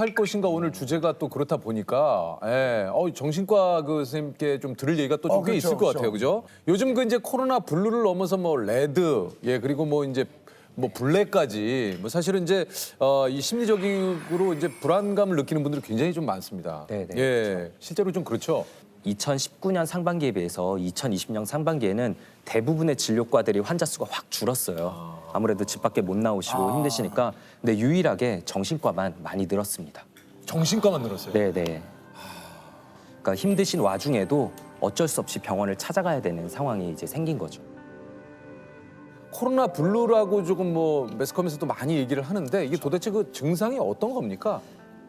할 것인가 오늘 주제가 또 그렇다 보니까 정신과 그 선생님께 좀 들을 얘기가 또 좀 꽤 있을 것 같아요, 그죠? 요즘 그 이제 코로나 블루를 넘어서 뭐 레드, 그리고 뭐 이제 뭐 블랙까지 뭐 사실은 이제 이 심리적으로 이제 불안감을 느끼는 분들이 굉장히 좀 많습니다. 네네. 그렇죠. 실제로 좀 그렇죠. 2019년 상반기에 비해서 2020년 상반기에는 대부분의 진료과들이 환자 수가 확 줄었어요. 아무래도 집 밖에 못 나오시고 힘드시니까. 근데 유일하게 정신과만 많이 늘었습니다. 정신과만 늘었어요. 네네. 그러니까 힘드신 와중에도 어쩔 수 없이 병원을 찾아가야 되는 상황이 이제 생긴 거죠. 코로나 블루라고 조금 뭐 매스컴에서도 많이 얘기를 하는데 이게 도대체 그 증상이 어떤 겁니까?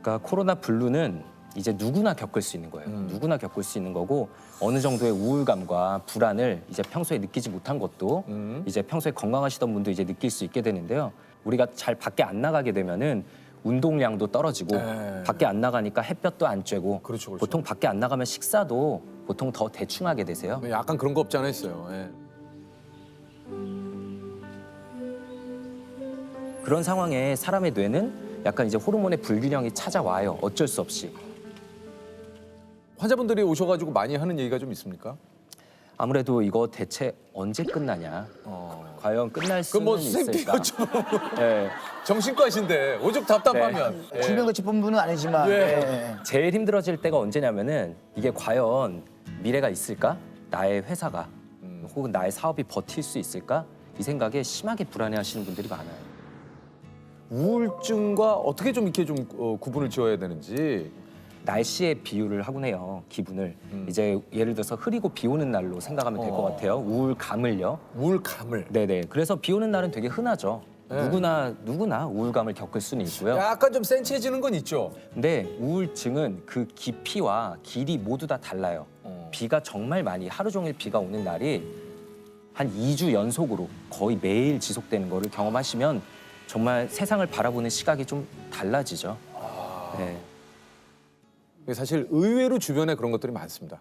그러니까 코로나 블루는 이제 누구나 겪을 수 있는 거예요. 누구나 겪을 수 있는 거고 어느 정도의 우울감과 불안을 이제 평소에 느끼지 못한 것도 이제 평소에 건강하시던 분도 이제 느낄 수 있게 되는데요. 우리가 잘 밖에 안 나가게 되면은 운동량도 떨어지고 밖에 안 나가니까 햇볕도 안 쬐고 그렇죠. 보통 밖에 안 나가면 식사도 보통 더 대충 하게 되세요. 약간 그런 거 없지 않아 있어요. 그런 상황에 사람의 뇌는 약간 이제 호르몬의 불균형이 찾아와요. 어쩔 수 없이. 환자분들이 오셔가지고 많이 하는 얘기가 좀 있습니까? 아무래도 이거 대체 언제 끝나냐? 과연 끝날 수는 뭐 선생님께 있을까? 네. 정신과이신데 오죽 답답하면. 질병관리 본부는 아니지만 제일 힘들어질 때가 언제냐면은 이게 과연 미래가 있을까? 나의 회사가 혹은 나의 사업이 버틸 수 있을까? 이 생각에 심하게 불안해하시는 분들이 많아요. 우울증과 어떻게 좀 이렇게 좀 구분을 지어야 되는지. 날씨에 비유를 하곤 해요. 기분을 이제 예를 들어서 흐리고 비 오는 날로 생각하면 될 것 같아요. 우울감을요. 우울감을. 네네. 그래서 비 오는 날은 되게 흔하죠. 네. 누구나 우울감을 겪을 수는 있고요. 약간 좀 센치해지는 건 있죠. 근데 우울증은 그 깊이와 길이 모두 다 달라요. 비가 정말 많이 하루 종일 비가 오는 날이 한 2주 연속으로 거의 매일 지속되는 거를 경험하시면 정말 세상을 바라보는 시각이 좀 달라지죠. 네. 사실 의외로 주변에 그런 것들이 많습니다.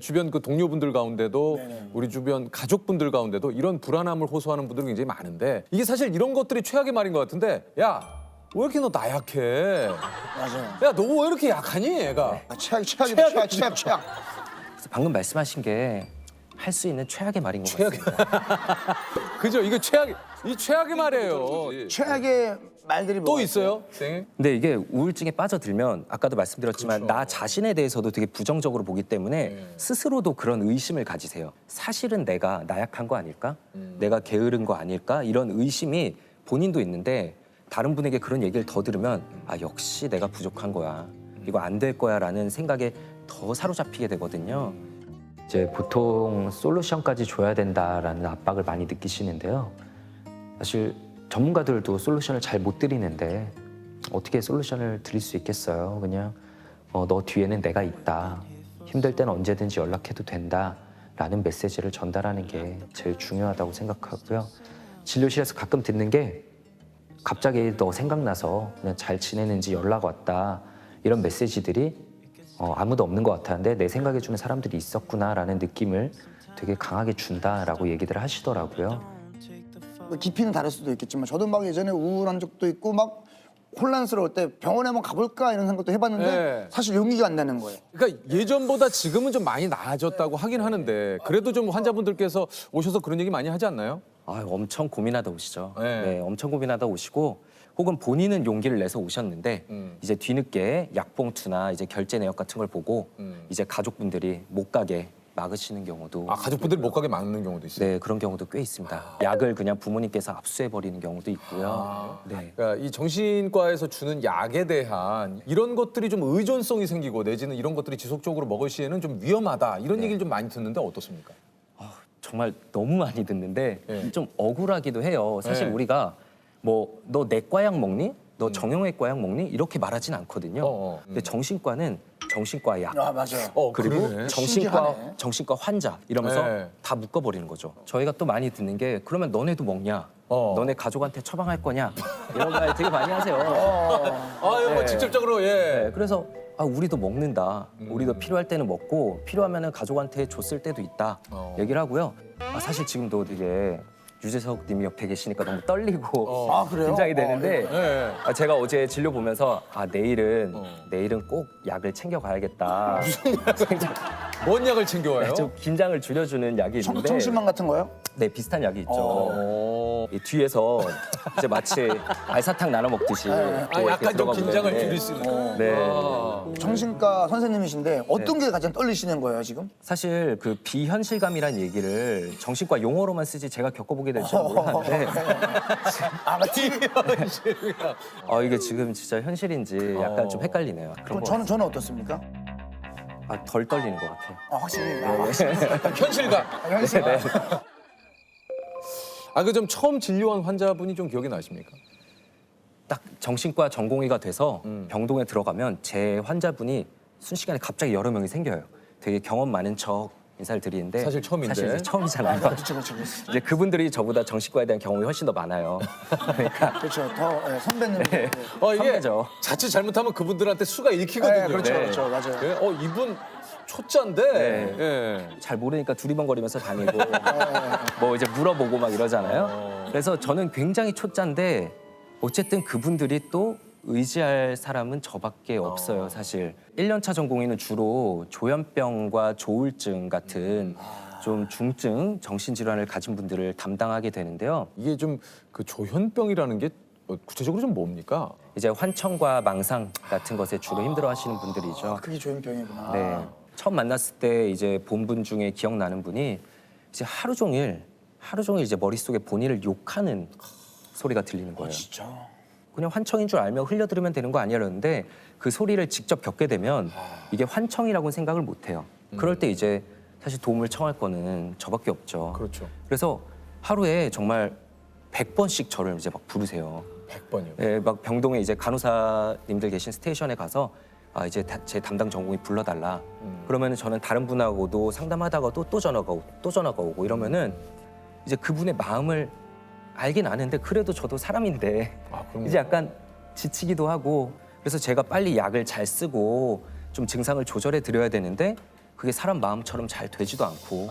주변 그 동료분들 가운데도 우리 주변 가족분들 가운데도 이런 불안함을 호소하는 분들이 굉장히 많은데 이게 사실 이런 것들이 최악의 말인 것 같은데 야, 왜 이렇게 너 나약해? 맞아요. 야, 너 왜 이렇게 약하니, 애가? 최악. 그래서 방금 말씀하신 게 할 수 있는 최악의 말인 것 같습니다. 그죠? 이거 최악의 말이에요. 최악의 말들이 또 뭐가 있어요, 선생님? 근데 이게 우울증에 빠져들면 아까도 말씀드렸지만 그렇죠. 나 자신에 대해서도 되게 부정적으로 보기 때문에 스스로도 그런 의심을 가지세요. 사실은 내가 나약한 거 아닐까? 내가 게으른 거 아닐까? 이런 의심이 본인도 있는데 다른 분에게 그런 얘기를 더 들으면 아 역시 내가 부족한 거야. 이거 안 될 거야 라는 생각에 더 사로잡히게 되거든요. 이제 보통 솔루션까지 줘야 된다라는 압박을 많이 느끼시는데요. 사실 전문가들도 솔루션을 잘 못 드리는데 어떻게 솔루션을 드릴 수 있겠어요? 그냥 너 뒤에는 내가 있다. 힘들 때는 언제든지 연락해도 된다라는 메시지를 전달하는 게 제일 중요하다고 생각하고요. 진료실에서 가끔 듣는 게 갑자기 너 생각나서 그냥 잘 지내는지 연락 왔다. 이런 메시지들이 아무도 없는 것 같았는데 내 생각해주는 사람들이 있었구나라는 느낌을 되게 강하게 준다라고 얘기들 하시더라고요. 뭐 깊이는 다를 수도 있겠지만 저도 막 예전에 우울한 적도 있고 막 혼란스러울 때 병원에 한번 가볼까 이런 생각도 해봤는데 네. 사실 용기가 안 나는 거예요. 그러니까 예전보다 지금은 좀 많이 나아졌다고 하긴 하는데 그래도 좀 환자분들께서 오셔서 그런 얘기 많이 하지 않나요? 아, 엄청 고민하다 오시죠. 네. 네, 엄청 고민하다 오시고 혹은 본인은 용기를 내서 오셨는데 이제 뒤늦게 약봉투나 이제 결제 내역 같은 걸 보고 이제 가족분들이 못 가게 막으시는 경우도 가족분들이 못 가게 막는 경우도 있어요. 네, 그런 경우도 꽤 있습니다. 약을 그냥 부모님께서 압수해 버리는 경우도 있고요. 네. 그러니까 이 정신과에서 주는 약에 대한 이런 것들이 좀 의존성이 생기고 내지는 이런 것들이 지속적으로 먹을 시에는 좀 위험하다 이런 얘기를 좀 많이 듣는데 어떻습니까? 정말 너무 많이 듣는데 네. 좀 억울하기도 해요. 사실 네. 우리가 뭐 너 내과 약 먹니? 너 정형외과 약 먹니? 이렇게 말하진 않거든요. 근데 정신과는 정신과 약 아 맞아요. 그리고 그러네. 신기하네. 정신과 환자 이러면서 네. 다 묶어버리는 거죠. 저희가 또 많이 듣는 게 그러면 너네도 먹냐? 너네 가족한테 처방할 거냐? 이런 말 되게 많이 하세요. 뭐 네. 직접적으로 네, 그래서 우리도 먹는다. 우리도 필요할 때는 먹고 필요하면은 가족한테 줬을 때도 있다. 얘기를 하고요. 사실 지금도 되게 유재석 님이 옆에 계시니까 너무 떨리고 아, 그래요? 긴장이 되는데 네. 제가 어제 진료 보면서 내일은 꼭 약을 챙겨 가야겠다. 뭔 약을 챙겨와요? 좀 긴장을 줄여주는 약이 있는데 청심환 같은 거요? 네, 비슷한 약이 있죠. 어. 이 뒤에서 이제 마치 알사탕 나눠 먹듯이 아, 또 이렇게 약간 좀 들어가고 긴장을 그러는데 줄일 수 있는. 네. 정신과 선생님이신데 어떤 게 가장 떨리시는 거예요 지금? 사실 그 비현실감이란 얘기를 정신과 용어로만 쓰지 제가 겪어보게 될 줄은 몰랐는데 이게 지금 진짜 현실인지 약간 좀 헷갈리네요. 그런 그럼 거 저는 어떻습니까? 덜 떨리는 것 같아요. 확실히. 현실감. 현실. 네. 그 좀 처음 진료한 환자분이 좀 기억이 나십니까? 딱 정신과 전공의가 돼서 병동에 들어가면 제 환자분이 순식간에 갑자기 여러 명이 생겨요. 되게 경험 많은 척 인사를 드리는데 사실 처음인데. 사실 이제 처음이잖아요. 그렇죠. 이제 그분들이 저보다 정신과에 대한 경험이 훨씬 더 많아요. 그러니까 그렇죠. 더 선배님. 네. 이게 선배죠. 자칫 잘못하면 그분들한테 수가 읽히거든요. 네, 그렇죠, 네. 그렇죠, 맞아요. 네, 이분 초짜인데. 네. 예. 잘 모르니까 두리번거리면서 다니고 뭐 이제 물어보고 막 이러잖아요. 그래서 저는 굉장히 초짜인데 어쨌든 그분들이 또 의지할 사람은 저밖에 없어요, 사실. 1년차 전공의는 주로 조현병과 조울증 같은 좀 중증 정신질환을 가진 분들을 담당하게 되는데요. 이게 좀 그 조현병이라는 게 구체적으로 좀 뭡니까? 이제 환청과 망상 같은 것에 주로 힘들어하시는 분들이죠. 그게 조현병이구나. 네. 처음 만났을 때 이제 본 분 중에 기억나는 분이 이제 하루 종일 이제 머릿속에 본인을 욕하는 소리가 들리는 거예요. 진짜. 그냥 환청인 줄 알면 흘려들으면 되는 거 아니라는데 그 소리를 직접 겪게 되면 이게 환청이라고는 생각을 못 해요. 그럴 때 이제 사실 도움을 청할 거는 저밖에 없죠. 그렇죠. 그래서 하루에 정말 100번씩 저를 이제 막 부르세요. 100번이요. 네, 막 병동에 이제 간호사님들 계신 스테이션에 가서 이제 제 담당 전공이 불러달라. 그러면은 저는 다른 분하고도 상담하다가도 또 전화가 오고 이러면은 이제 그분의 마음을 알긴 아는데 그래도 저도 사람인데 그럼요. 이제 약간 지치기도 하고 그래서 제가 빨리 약을 잘 쓰고 좀 증상을 조절해 드려야 되는데 그게 사람 마음처럼 잘 되지도 않고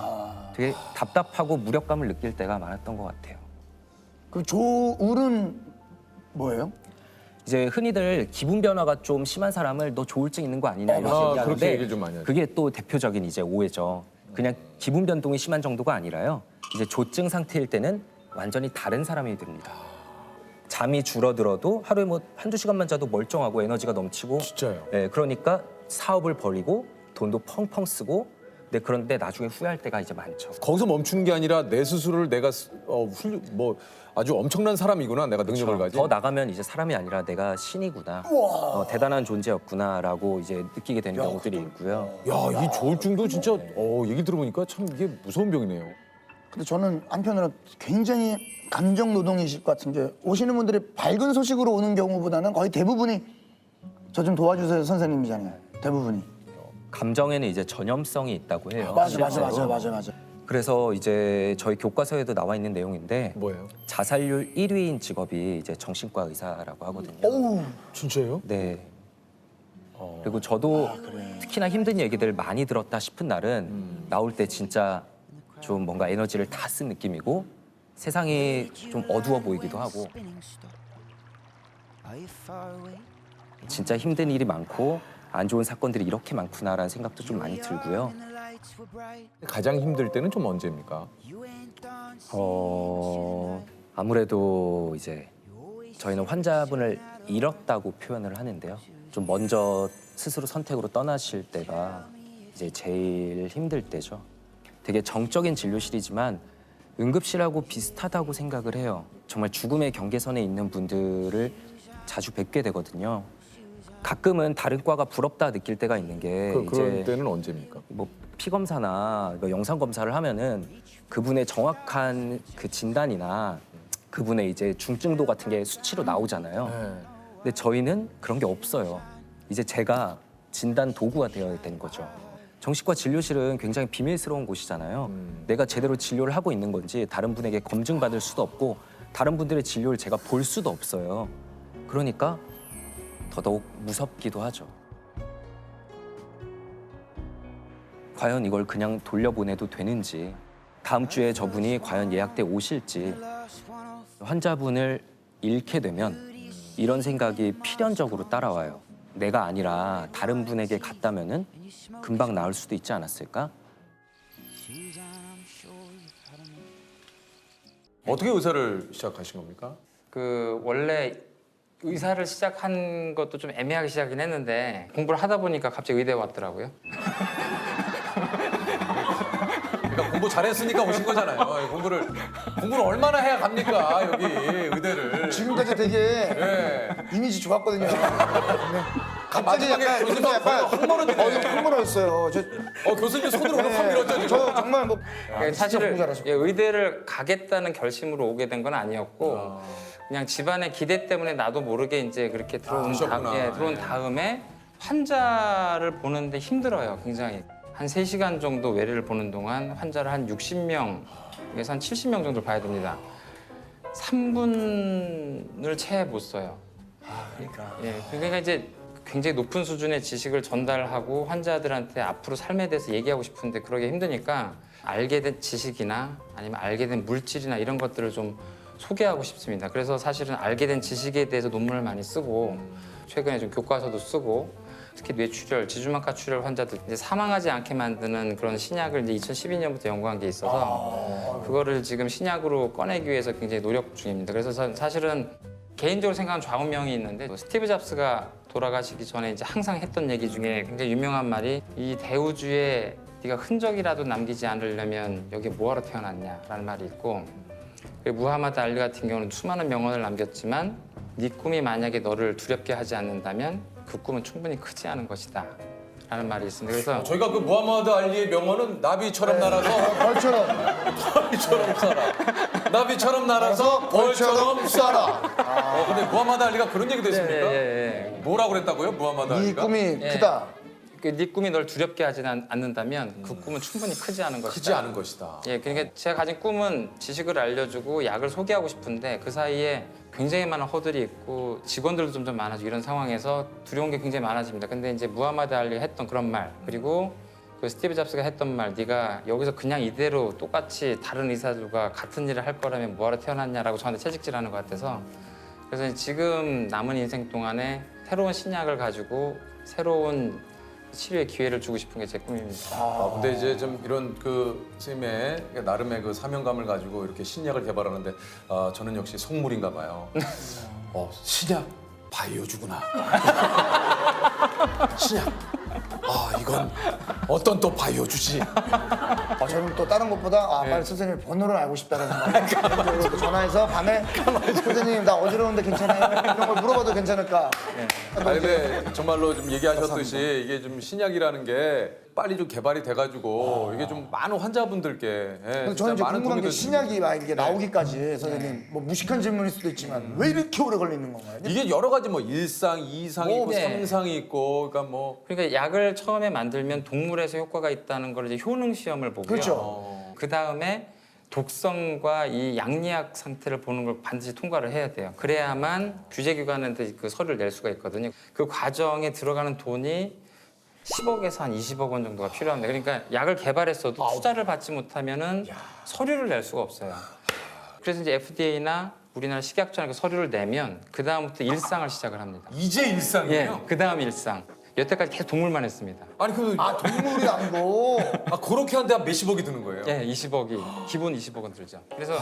되게 답답하고 무력감을 느낄 때가 많았던 것 같아요. 그 조울은 뭐예요? 이제 흔히들 기분 변화가 좀 심한 사람을 너 조울증 있는 거 아니냐 이렇게 그렇게 얘기하는데 얘기를 좀 많이 하죠. 그게 또 대표적인 이제 오해죠. 그냥 기분 변동이 심한 정도가 아니라요. 이제 조증 상태일 때는 완전히 다른 사람이 됩니다. 잠이 줄어들어도 하루에 뭐 한두 시간만 자도 멀쩡하고 에너지가 넘치고 진짜요? 네, 그러니까 사업을 벌이고 돈도 펑펑 쓰고 그런데 나중에 후회할 때가 이제 많죠. 거기서 멈추는 게 아니라 내 스스로를 내가 아주 엄청난 사람이구나, 내가 능력을 가진. 더 나가면 이제 사람이 아니라 내가 신이구나, 대단한 존재였구나라고 이제 느끼게 되는 경우들이 있고요. 야, 이 조울증도 진짜 얘기 들어보니까 참 이게 무서운 병이네요. 근데 저는 한편으로 굉장히 감정 노동이실 것 같은 게 오시는 분들이 밝은 소식으로 오는 경우보다는 거의 대부분이 저 좀 도와주세요 선생님이잖아요. 대부분이. 감정에는 이제 전염성이 있다고 해요. 맞아. 그래서 이제 저희 교과서에도 나와 있는 내용인데 뭐예요? 자살률 1위인 직업이 이제 정신과 의사라고 하거든요. 오우. 진짜예요? 네. 그리고 저도 특히나 힘든 얘기들 많이 들었다 싶은 날은 나올 때 진짜 좀 뭔가 에너지를 다 쓴 느낌이고 세상이 좀 어두워 보이기도 하고 진짜 힘든 일이 많고 안 좋은 사건들이 이렇게 많구나라는 생각도 좀 많이 들고요. 가장 힘들 때는 좀 언제입니까? 아무래도 이제 저희는 환자분을 잃었다고 표현을 하는데요. 좀 먼저 스스로 선택으로 떠나실 때가 이제 제일 힘들 때죠. 되게 정적인 진료실이지만 응급실하고 비슷하다고 생각을 해요. 정말 죽음의 경계선에 있는 분들을 자주 뵙게 되거든요. 가끔은 다른 과가 부럽다 느낄 때가 있는 게 그런 때는 언제입니까? 뭐 피검사나 뭐 영상 검사를 하면은 그분의 정확한 그 진단이나 그분의 이제 중증도 같은 게 수치로 나오잖아요. 근데 저희는 그런 게 없어요. 이제 제가 진단 도구가 되어야 되는 거죠. 정신과 진료실은 굉장히 비밀스러운 곳이잖아요. 내가 제대로 진료를 하고 있는 건지 다른 분에게 검증받을 수도 없고 다른 분들의 진료를 제가 볼 수도 없어요. 그러니까 더더욱 무섭기도 하죠. 과연 이걸 그냥 돌려보내도 되는지 다음 주에 저분이 과연 예약돼 오실지 환자분을 잃게 되면 이런 생각이 필연적으로 따라와요. 내가 아니라 다른 분에게 갔다면은 금방 나을 수도 있지 않았을까? 어떻게 의사를 시작하신 겁니까? 그 원래 의사를 시작한 것도 좀 애매하게 시작이긴 했는데 공부를 하다 보니까 갑자기 의대에 왔더라고요. 그러니까 공부 잘했으니까 오신 거잖아요. 공부를 얼마나 해야 갑니까 여기 의대를. 지금까지 되게 예. 이미지 좋았거든요. 네. 갑자기 마지막에 약간 교수님 약간 흥얼어지네. 좀 흥얼어졌어요. 교수님 손으로 오늘 확 밀었죠 지금. 저 정말 뭐 사실은 공부 잘하셨고. 의대를 가겠다는 결심으로 오게 된 건 아니었고 그냥 집안의 기대 때문에 나도 모르게 이제 그렇게 그러셨구나. 들어온 다음에 환자를 보는데 힘들어요, 굉장히. 한 3시간 정도 외래를 보는 동안 환자를 한 60명에서 한 70명 정도 봐야 됩니다. 3분을 채 못 써요. 그러니까 이제 굉장히 높은 수준의 지식을 전달하고 환자들한테 앞으로 삶에 대해서 얘기하고 싶은데 그러기 힘드니까 알게 된 지식이나 아니면 알게 된 물질이나 이런 것들을 좀 소개하고 싶습니다. 그래서 사실은 알게 된 지식에 대해서 논문을 많이 쓰고 최근에 좀 교과서도 쓰고 특히 뇌출혈, 지주막하 출혈 환자들 이제 사망하지 않게 만드는 그런 신약을 이제 2012년부터 연구한 게 있어서 그거를 지금 신약으로 꺼내기 위해서 굉장히 노력 중입니다. 그래서 사실은 개인적으로 생각하는 좌우명이 있는데 스티브 잡스가 돌아가시기 전에 이제 항상 했던 얘기 중에 굉장히 유명한 말이 이 대우주에 네가 흔적이라도 남기지 않으려면 여기 뭐하러 태어났냐라는 말이 있고 그리고 무하마드 알리 같은 경우는 수많은 명언을 남겼지만 네 꿈이 만약에 너를 두렵게 하지 않는다면 그 꿈은 충분히 크지 않은 것이다 라는 말이 있습니다. 그래서 저희가 그 무하마드 알리의 명언은 나비처럼 날아서 벌처럼 살아. 나비처럼 날아서 벌처럼 살아. 근데 무하마드 알리가 그런 얘기도 했습니까? 뭐라고 그랬다고요? 무하마드 이 알리가? 꿈이 크다. 네 꿈이 널 두렵게 하지 않는다면 그 꿈은 충분히 크지 않은 것이다. 크지 않은 것이다. 그러니까 제가 가진 꿈은 지식을 알려주고 약을 소개하고 싶은데 그 사이에 굉장히 많은 허들이 있고 직원들도 점점 많아지고 이런 상황에서 두려운 게 굉장히 많아집니다. 근데 이제 무하마드 알리가 했던 그런 말 그리고 그 스티브 잡스가 했던 말 네가 여기서 그냥 이대로 똑같이 다른 의사들과 같은 일을 할 거라면 뭐하러 태어났냐라고 저한테 채찍질하는 것 같아서 그래서 지금 남은 인생 동안에 새로운 신약을 가지고 새로운 치료의 기회를 주고 싶은 게 제 꿈입니다. 근데 이제 좀 이런 그 선생님의 나름의 그 사명감을 가지고 이렇게 신약을 개발하는데 저는 역시 속물인가 봐요. 신약 바이오주구나. 신약. 이건 어떤 또 바이오주지. 저는 또 다른 것보다 빨리 선생님 번호를 알고 싶다는 생각으로 전화해서 밤에 선생님 나 어지러운데 괜찮아요? 이런 걸 물어봐도 괜찮을까? 근데 정말로 좀 얘기하셨듯이 이게 좀 신약이라는 게 빨리 좀 개발이 돼가지고 이게 좀 많은 환자분들께 근데 진짜 저는 이제 많은 궁금한 도움이 게 신약이 막 이게 나오기까지 선생님 뭐 무식한 질문일 수도 있지만 왜 이렇게 오래 걸리는 건가요? 이게 여러 가지 뭐 1상, 2상이 있고 네. 3상이 있고 그러니까 뭐 그러니까 약을 처음에 만들면 동물에서 효과가 있다는 걸 이제 효능 시험을 보고요. 그렇죠. 그 다음에 독성과 이 양리학 상태를 보는 걸 반드시 통과를 해야 돼요. 그래야만 규제기관한테 그 서류를 낼 수가 있거든요. 그 과정에 들어가는 돈이 10억에서 한 20억 원 정도가 필요합니다. 그러니까 약을 개발했어도 투자를 받지 못하면은 서류를 낼 수가 없어요. 그래서 이제 FDA나 우리나라 식약처나 그 서류를 내면 그 다음부터 일상을 시작을 합니다. 이제 일상이에요? 그 다음 일상. 여태까지 계속 동물만 했습니다. 아니 그 동물이 아니고 그렇게 하는데 한 몇십억이 드는 거예요? 20억이 기본 20억은 들죠. 그래서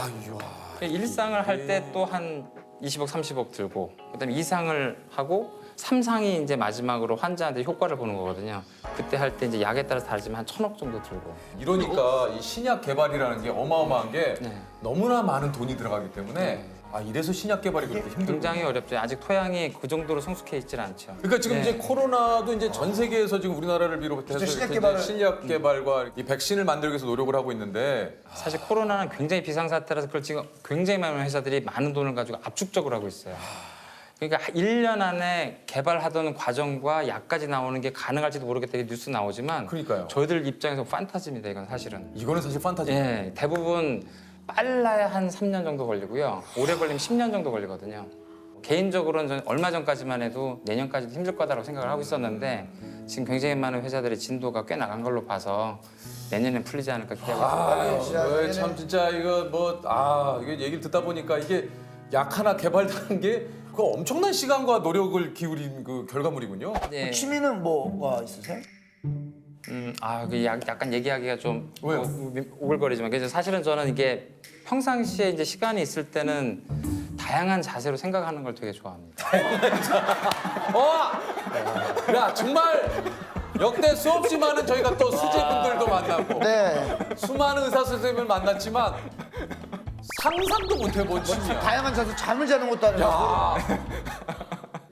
일상을 할 때 또 한 20억, 30억 들고 그다음에 2상을 하고 3상이 이제 마지막으로 환자한테 효과를 보는 거거든요. 그때 할 때 이제 약에 따라서 다르지만 한 1,000억 정도 들고. 이러니까 이 신약 개발이라는 게 어마어마한 게 네. 너무나 많은 돈이 들어가기 때문에 이래서 신약 개발이 그렇게 힘들고. 굉장히 어렵죠. 아직 토양이 그 정도로 성숙해 있질 않죠. 그러니까 지금 네. 이제 코로나도 이제 전 세계에서 지금 우리나라를 비롯해서 그렇죠, 신약 이렇게 개발을- 신약 개발과 이 백신을 만들기 위해서 노력을 하고 있는데 사실 코로나는 굉장히 비상사태라서 그걸 지금 굉장히 많은 회사들이 많은 돈을 가지고 압축적으로 하고 있어요. 그러니까 1년 안에 개발하던 과정과 약까지 나오는 게 가능할지도 모르겠다 이게 뉴스 나오지만 그러니까요. 저희들 입장에서 판타지입니다. 이건 사실은. 이거는 사실 판타지. 대부분 빨라야 한 3년 정도 걸리고요. 오래 걸리면 10년 정도 걸리거든요. 개인적으로는 저는 얼마 전까지만 해도 내년까지도 힘들 거다라고 생각을 하고 있었는데 지금 굉장히 많은 회사들의 진도가 꽤 나간 걸로 봐서 내년엔 풀리지 않을까 기대하고 있습니다. 참 진짜 이거 이게 얘기를 듣다 보니까 이게 약 하나 개발되는 게 그 엄청난 시간과 노력을 기울인 그 결과물이군요. 네. 취미는 뭐가 있으세요? 그 약간 얘기하기가 좀 왜요? 오글거리지만 그래서 사실은 저는 이게 평상시에 이제 시간이 있을 때는 다양한 자세로 생각하는 걸 되게 좋아합니다. 야 정말 역대 수없이 많은 저희가 또 수제분들도 만나고 네. 수많은 의사 선생님을 만났지만 상상도 못 해본 취미야. 다양한 자세 잠을 자는 것도 아니고.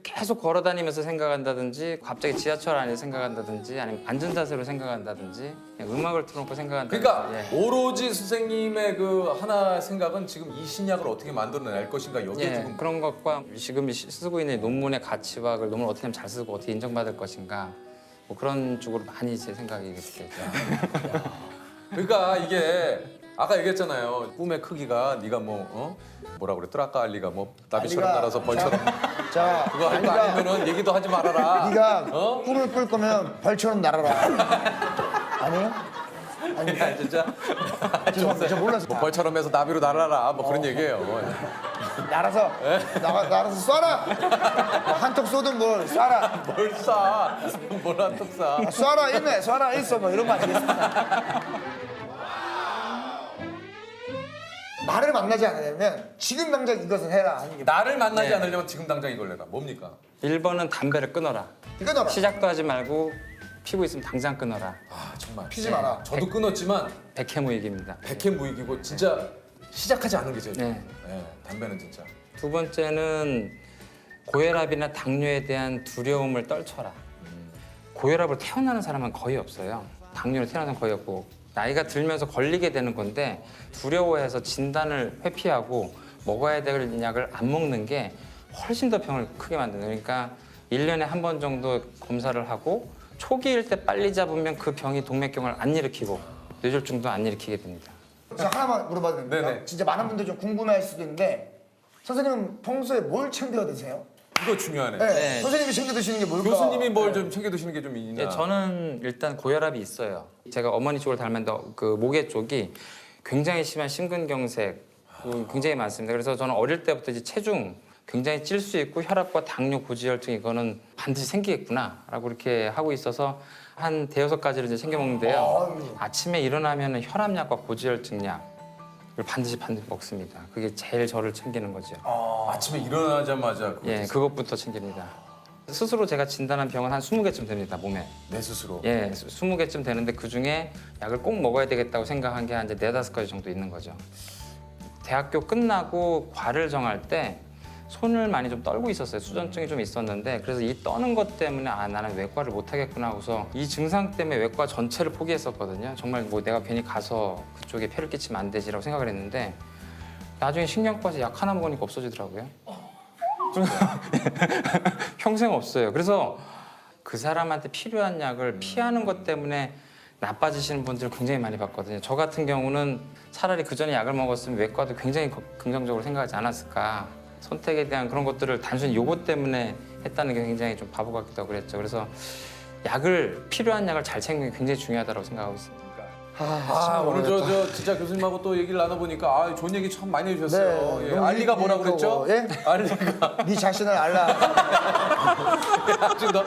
계속 걸어다니면서 생각한다든지 갑자기 지하철 안에서 생각한다든지 아니면 앉은 자세로 생각한다든지 그냥 음악을 틀어놓고 생각한다든지 그러니까 오로지 선생님의 그 하나 생각은 지금 이 신약을 어떻게 만들어낼 것인가 여기에 조금 그런 것과 지금 쓰고 있는 논문의 가치와 그걸 논문을 어떻게 하면 잘 쓰고 어떻게 인정받을 것인가 뭐 그런 쪽으로 많이 제 생각이 됐어요. 그러니까 이게 아까 얘기했잖아요. 꿈의 크기가 네가 뭐라 그랬더라? 아까 알리가 뭐 나비처럼 알리가- 날아서 벌처럼 자, 그거 할 거 아니면은 얘기도 하지 말아라. 네가 어? 꿈을 꿀 거면 벌처럼 날아라. 아니에요? 야, 진짜 저 몰랐어. 뭐 벌처럼 해서 나비로 날아라 뭐 그런 얘기예요. 날아서 날아서 쏴라. 한턱 쏘든 뭘 쏴라. 뭘 쏴? 뭘 한턱 쏴? 쏴라 있네, 쏴라 있어 뭐 이런 거 아니겠습니까? 나를 만나지 않으려면 지금 당장 이것을 해라 하는 게 나를 만나지 않으려면 지금 당장 이걸 내라. 뭡니까? 1번은 담배를 끊어라. 이거더라. 시작도 하지 말고 피고 있으면 당장 끊어라. 아 정말. 피지 마라. 저도 끊었지만 백해무익입니다. 백해무익이고 진짜 시작하지 않은 게 제일 네. 좋아요. 담배는 진짜. 두 번째는 고혈압이나 당뇨에 대한 두려움을 떨쳐라. 고혈압을 태어나는 사람은 거의 없어요. 당뇨를 태어나는 사람은 거의 없고 나이가 들면서 걸리게 되는 건데 두려워해서 진단을 회피하고 먹어야 될 약을 안 먹는 게 훨씬 더 병을 크게 만드는 그러니까 1년에 한 번 정도 검사를 하고 초기일 때 빨리 잡으면 그 병이 동맥경을 안 일으키고 뇌졸중도 안 일으키게 됩니다. 저 하나만 물어봐도 됩니까? 네네. 진짜 많은 분들이 좀 궁금해할 수도 있는데 선생님은 평소에 뭘 챙겨 드세요? 이거 중요하네. 네. 네. 선생님이 챙겨 드시는 게 뭘까? 교수님이 뭘 좀 챙겨 드시는 게 좀 있나? 예, 저는 일단 고혈압이 있어요. 제가 어머니 쪽을 닮았는데 그 목에 쪽이 굉장히 심한 심근경색 굉장히 많습니다. 그래서 저는 어릴 때부터 이제 체중 굉장히 찔 수 있고 혈압과 당뇨, 고지혈증 이거는 반드시 생기겠구나라고 이렇게 하고 있어서 한 대여섯 가지를 이제 챙겨 먹는데요. 아침에 일어나면 혈압약과 고지혈증약 을 반드시 먹습니다. 그게 제일 저를 챙기는 거죠. 아침에 일어나자마자 그거 예, 그것부터 챙깁니다. 스스로 제가 진단한 병은 한 20개쯤 됩니다, 몸에. 내 스스로. 예, 20개쯤 되는데 그중에 약을 꼭 먹어야 되겠다고 생각한 게 한 이제 4-5가지 정도 있는 거죠. 대학교 끝나고 과를 정할 때 손을 많이 좀 떨고 있었어요. 수전증이 좀 있었는데 그래서 이 떠는 것 때문에 나는 외과를 못 하겠구나 하고서 이 증상 때문에 외과 전체를 포기했었거든요. 정말 뭐 내가 괜히 가서 그쪽에 폐를 끼치면 안 되지라고 생각을 했는데 나중에 신경과에서 약 하나 먹으니까 없어지더라고요. 평생 없어요. 그래서 그 사람한테 필요한 약을 피하는 것 때문에 나빠지시는 분들 굉장히 많이 봤거든요. 저 같은 경우는 차라리 그 전에 약을 먹었으면 외과도 굉장히 긍정적으로 생각하지 않았을까. 선택에 대한 그런 것들을 단순히 요거 때문에 했다는 게 굉장히 좀 바보 같기도 하고 그랬죠. 그래서 필요한 약을 잘 챙기는 게 굉장히 중요하다고 생각하고 있습니다. 오늘 저 진짜 교수님하고 또 얘기를 나눠보니까 좋은 얘기 참 많이 해주셨어요. 네, 예, 너무 알리가 뭐라 그랬죠? 예? 알리가 네 자신을 알라. 지금 너